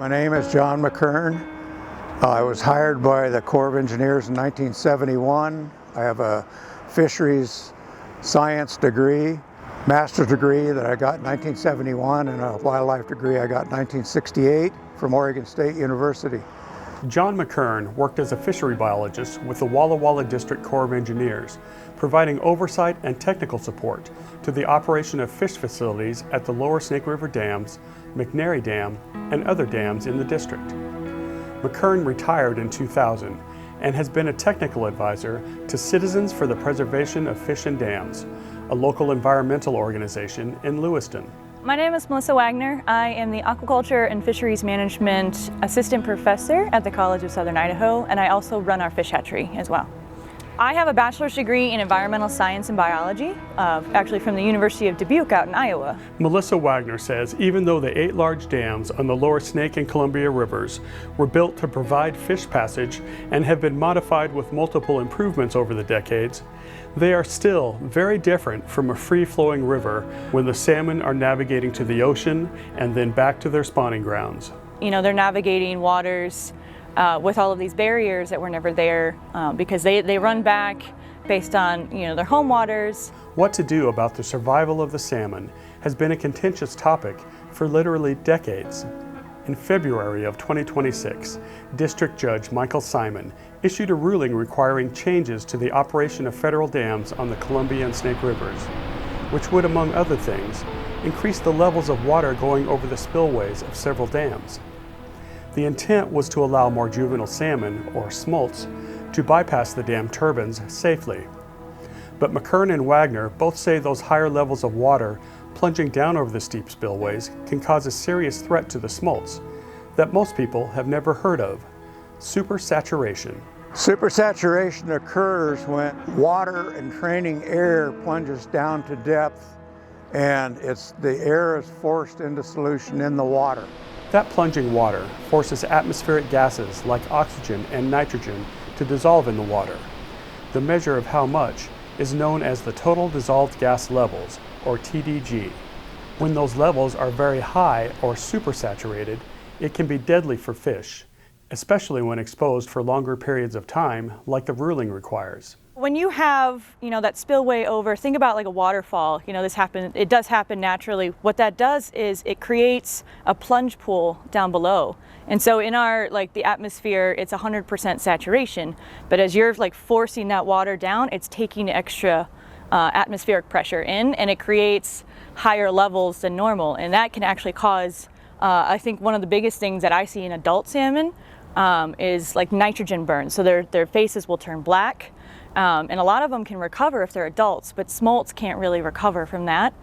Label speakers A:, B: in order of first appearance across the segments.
A: My name is John McKern. I was hired by the Corps of Engineers in 1971. I have a fisheries science degree, master's degree that I got in 1971, and a wildlife degree I got in 1968 from Oregon State University.
B: John McKern worked as a fishery biologist with the Walla Walla District Corps of Engineers, providing oversight and technical support to the operation of fish facilities at the Lower Snake River dams, McNary Dam, and other dams in the district. McKern retired in 2000 and has been a technical advisor to Citizens for the Preservation of Fish and Dams, a local environmental organization in Lewiston.
C: My name is Melissa Wagner. I am the Aquaculture and Fisheries Management Assistant Professor at the College of Southern Idaho, and I also run our fish hatchery as well. I have a bachelor's degree in environmental science and biology, actually from the University of Dubuque out in Iowa.
B: Melissa Wagner says even though the 8 large dams on the lower Snake and Columbia rivers were built to provide fish passage and have been modified with multiple improvements over the decades, they are still very different from a free-flowing river when the salmon are navigating to the ocean and then back to their spawning grounds.
C: You know, they're navigating waters with all of these barriers that were never there because they run back based on, you know, their home waters.
B: What to do about the survival of the salmon has been a contentious topic for literally decades. In February of 2026, District Judge Michael Simon issued a ruling requiring changes to the operation of federal dams on the Columbia and Snake Rivers, which would, among other things, increase the levels of water going over the spillways of several dams. The intent was to allow more juvenile salmon, or smolts, to bypass the dam turbines safely. But McKern and Wagner both say those higher levels of water plunging down over the steep spillways can cause a serious threat to the smolts that most people have never heard of: supersaturation.
A: Supersaturation occurs when water entraining air plunges down to depth and the air is forced into solution in the water.
B: That plunging water forces atmospheric gases like oxygen and nitrogen to dissolve in the water. The measure of how much is known as the total dissolved gas levels, or TDG. When those levels are very high or supersaturated, it can be deadly for fish, especially when exposed for longer periods of time, like the ruling requires.
C: When you have, you know, that spillway over, think about like a waterfall. You know, it does happen naturally. What that does is it creates a plunge pool down below. And so in our, the atmosphere, it's 100% saturation. But as you're forcing that water down, it's taking extra atmospheric pressure in, and it creates higher levels than normal. And that can actually cause, I think one of the biggest things that I see in adult salmon is nitrogen burns. So their faces will turn black. And a lot of them can recover if they're adults, but smolts can't really recover from that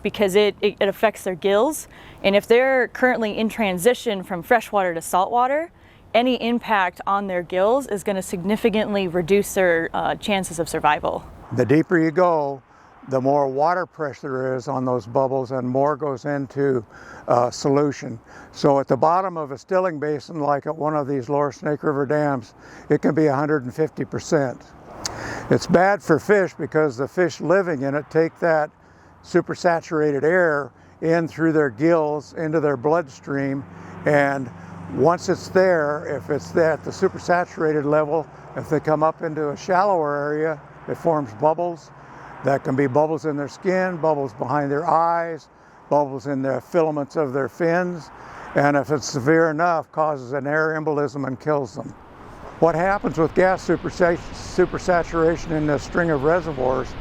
C: because it affects their gills. And if they're currently in transition from freshwater to saltwater, any impact on their gills is going to significantly reduce their chances of survival.
A: The deeper you go, the more water pressure there is on those bubbles and more goes into solution. So at the bottom of a stilling basin, like at one of these lower Snake River dams, it can be 150%. It's bad for fish because the fish living in it take that supersaturated air in through their gills into their bloodstream, and once it's there, if it's at the supersaturated level, if they come up into a shallower area, it forms bubbles. That can be bubbles in their skin, bubbles behind their eyes, bubbles in the filaments of their fins, and if it's severe enough, causes an air embolism and kills them. What happens with gas supersaturation in this string of reservoirs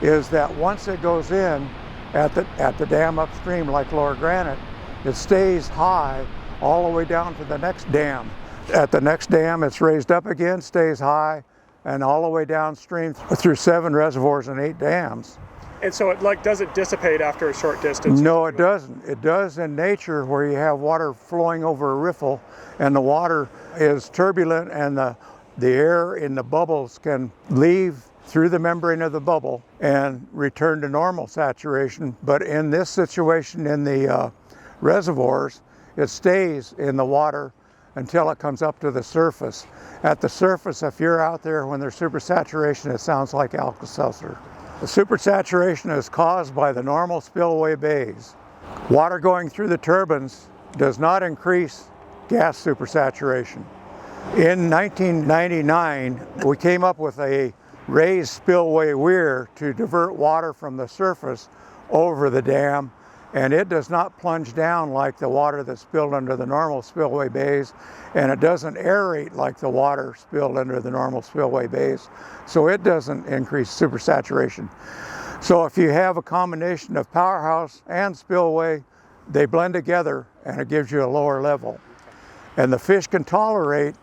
A: is that once it goes in at the dam upstream, like Lower Granite, it stays high all the way down to the next dam. At the next dam, it's raised up again, stays high, and all the way downstream through 7 reservoirs and 8 dams.
B: And so it doesn't dissipate after a short distance?
A: No, it doesn't. It does in nature where you have water flowing over a riffle and the water is turbulent and the air in the bubbles can leave through the membrane of the bubble and return to normal saturation. But in this situation in the reservoirs, it stays in the water until it comes up to the surface. At the surface, if you're out there when there's supersaturation, it sounds like Alka-Seltzer. The supersaturation is caused by the normal spillway bays. Water going through the turbines does not increase gas supersaturation. In 1999, we came up with a raised spillway weir to divert water from the surface over the dam, and it does not plunge down like the water that's spilled under the normal spillway bays, and it doesn't aerate like the water spilled under the normal spillway bays, so it doesn't increase supersaturation. So if you have a combination of powerhouse and spillway, they blend together and it gives you a lower level. And the fish can tolerate,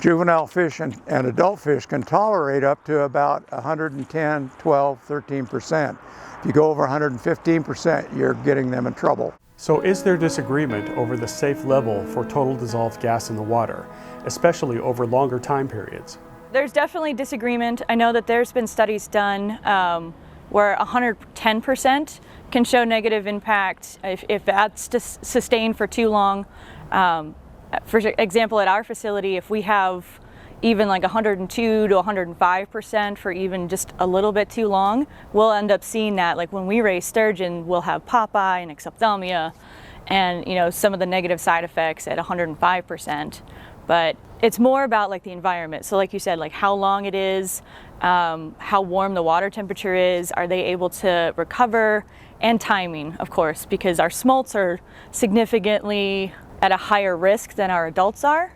A: juvenile fish and adult fish can tolerate up to about 110, 12, 13%. If you go over 115%, you're getting them in trouble.
B: So is there disagreement over the safe level for total dissolved gas in the water, especially over longer time periods?
C: There's definitely disagreement. I know that there's been studies done where 110% can show negative impact if that's sustained for too long. For example, at our facility, if we have even like 102 to 105% for even just a little bit too long, we'll end up seeing that. Like when we raise sturgeon, we'll have popeye and exophthalmia and, you know, some of the negative side effects at 105%. But it's more about like the environment. So like you said, like how long it is, how warm the water temperature is, are they able to recover, and timing, of course, because our smolts are significantly at a higher risk than our adults are,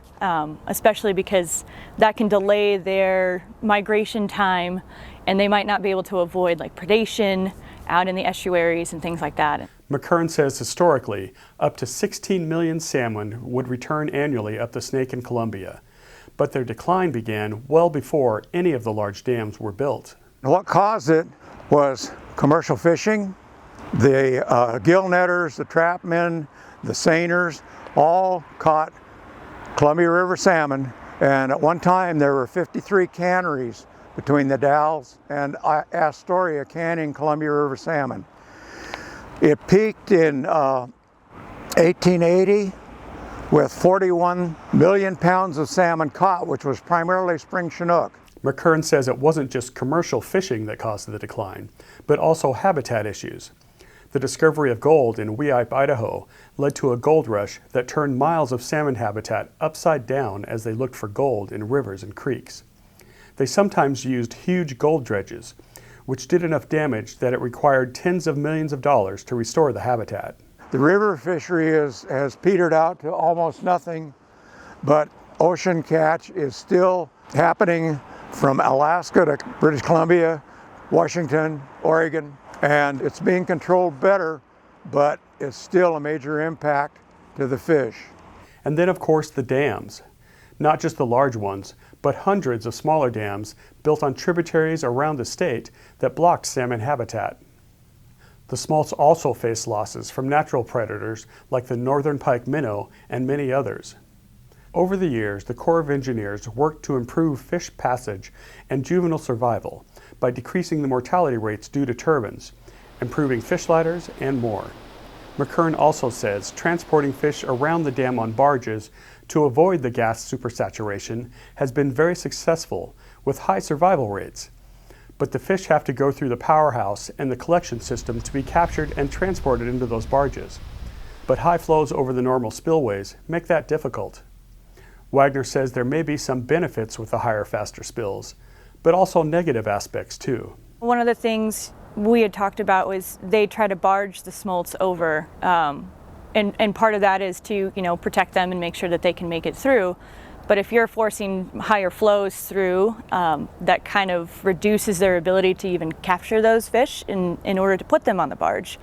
C: especially because that can delay their migration time and they might not be able to avoid like predation out in the estuaries and things like that.
B: McKern says historically, up to 16 million salmon would return annually up the Snake in Columbia, but their decline began well before any of the large dams were built.
A: What caused it was commercial fishing. The gill netters, the trapmen, the seiners, all caught Columbia River salmon, and at one time there were 53 canneries between the Dalles and Astoria canning Columbia River salmon. It peaked in 1880 with 41 million pounds of salmon caught, which was primarily spring Chinook.
B: McKern says it wasn't just commercial fishing that caused the decline, but also habitat issues. The discovery of gold in Weippe, Idaho, led to a gold rush that turned miles of salmon habitat upside down as they looked for gold in rivers and creeks. They sometimes used huge gold dredges, which did enough damage that it required tens of millions of dollars to restore the habitat.
A: The river fishery has petered out to almost nothing, but ocean catch is still happening from Alaska to British Columbia, Washington, Oregon, and it's being controlled better, but it's still a major impact to the fish.
B: And then, of course, the dams. Not just the large ones, but hundreds of smaller dams built on tributaries around the state that blocked salmon habitat. The smolts also face losses from natural predators like the northern pike minnow and many others. Over the years, the Corps of Engineers worked to improve fish passage and juvenile survival by decreasing the mortality rates due to turbines, improving fish ladders, and more. McKern also says transporting fish around the dam on barges to avoid the gas supersaturation has been very successful with high survival rates. But the fish have to go through the powerhouse and the collection system to be captured and transported into those barges. But high flows over the normal spillways make that difficult. Wagner says there may be some benefits with the higher, faster spills, but also negative aspects too.
C: One of the things we had talked about was they try to barge the smolts over, and part of that is to, you know, protect them and make sure that they can make it through. But if you're forcing higher flows through, that kind of reduces their ability to even capture those fish in order to put them on the barge.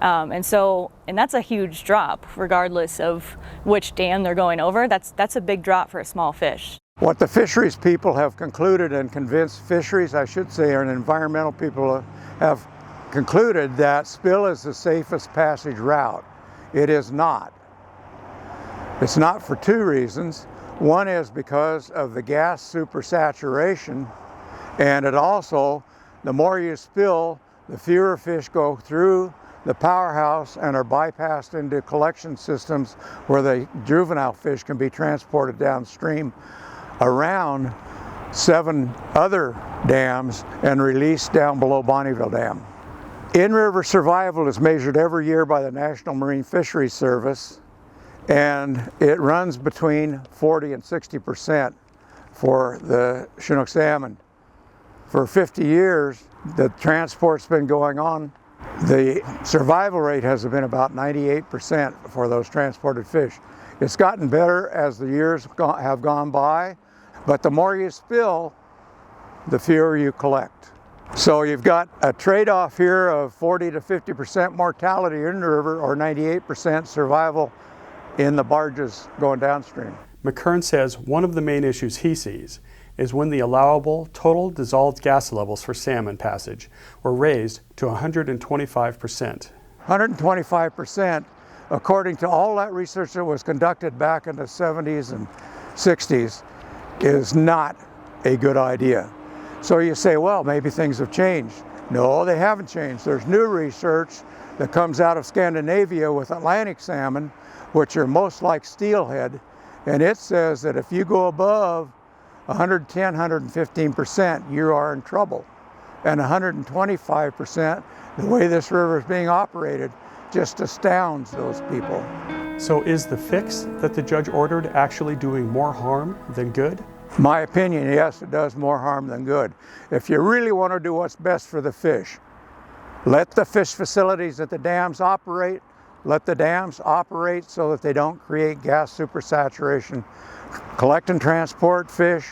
C: And that's a huge drop, regardless of which dam they're going over. That's a big drop for a small fish.
A: What the fisheries people have concluded, and convinced fisheries, I should say, and environmental people have concluded, that spill is the safest passage route. It is not. It's not for two reasons. One is because of the gas supersaturation, and it also, the more you spill, the fewer fish go through the powerhouse and are bypassed into collection systems where the juvenile fish can be transported downstream around 7 other dams and released down below Bonneville Dam. In-river survival is measured every year by the National Marine Fisheries Service, and it runs between 40 and 60% for the Chinook salmon. For 50 years, the transport's been going on. The survival rate has been about 98% for those transported fish. It's gotten better as the years have gone by, but the more you spill, the fewer you collect. So you've got a trade-off here of 40 to 50% mortality in the river, or 98% survival in the barges going downstream.
B: McKern says one of the main issues he sees is when the allowable total dissolved gas levels for salmon passage were raised to 125%.
A: 125%, according to all that research that was conducted back in the 70s and 60s, is not a good idea. So you say, well, maybe things have changed. No, they haven't changed. There's new research that comes out of Scandinavia with Atlantic salmon, which are most like steelhead, and it says that if you go above 110, 115%, you are in trouble. And 125%, the way this river is being operated, just astounds those people.
B: So is the fix that the judge ordered actually doing more harm than good?
A: My opinion, yes, it does more harm than good. If you really want to do what's best for the fish, let the fish facilities at the dams operate. Let the dams operate so that they don't create gas supersaturation. Collect and transport fish.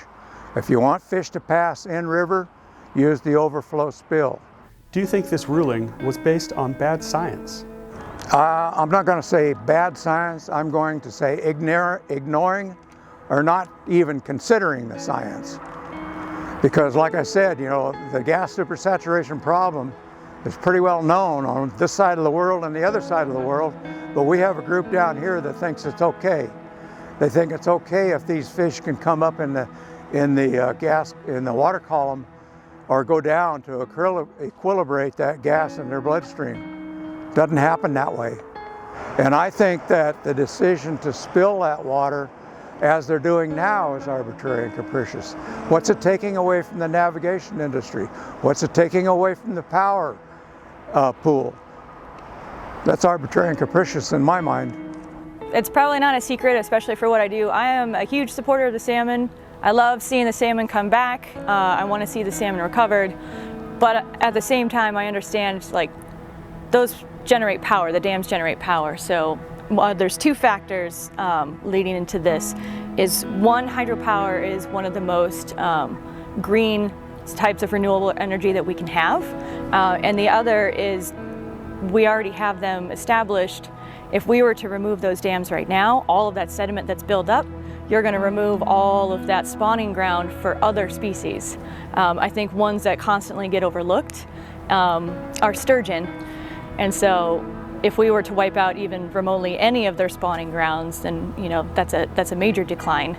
A: If you want fish to pass in river, use the overflow spill.
B: Do you think this ruling was based on bad science?
A: I'm not going to say bad science. I'm going to say ignoring or not even considering the science. Because like I said, you know, the gas supersaturation problem is pretty well known on this side of the world and the other side of the world, but we have a group down here that thinks it's okay. They think it's okay if these fish can come up in the water column or go down to equilibrate that gas in their bloodstream. Doesn't happen that way. And I think that the decision to spill that water, as they're doing now, is arbitrary and capricious. What's it taking away from the navigation industry? What's it taking away from the power pool? That's arbitrary and capricious in my mind.
C: It's probably not a secret, especially for what I do. I am a huge supporter of the salmon. I love seeing the salmon come back. I want to see the salmon recovered. But at the same time, I understand, like, those generate power, the dams generate power. So there's two factors leading into this. Is one, hydropower is one of the most green types of renewable energy that we can have. And the other is we already have them established. If we were to remove those dams right now, all of that sediment that's built up, you're going to remove all of that spawning ground for other species. I think ones that constantly get overlooked are sturgeon. And so if we were to wipe out even remotely any of their spawning grounds, then that's a major decline.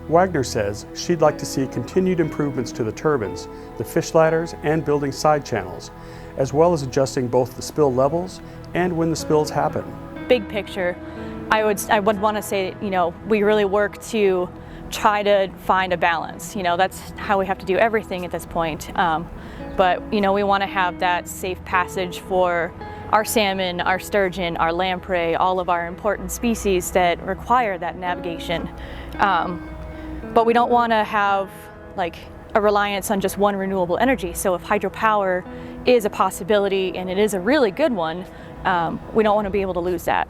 B: Wagner says she'd like to see continued improvements to the turbines, the fish ladders, and building side channels, as well as adjusting both the spill levels and when the spills happen.
C: Big picture, I would want to say, we really work to try to find a balance. That's how we have to do everything at this point. But we want to have that safe passage for our salmon, our sturgeon, our lamprey, all of our important species that require that navigation. But we don't want to have a reliance on just one renewable energy. So if hydropower is a possibility and it is a really good one, we don't want to be able to lose that.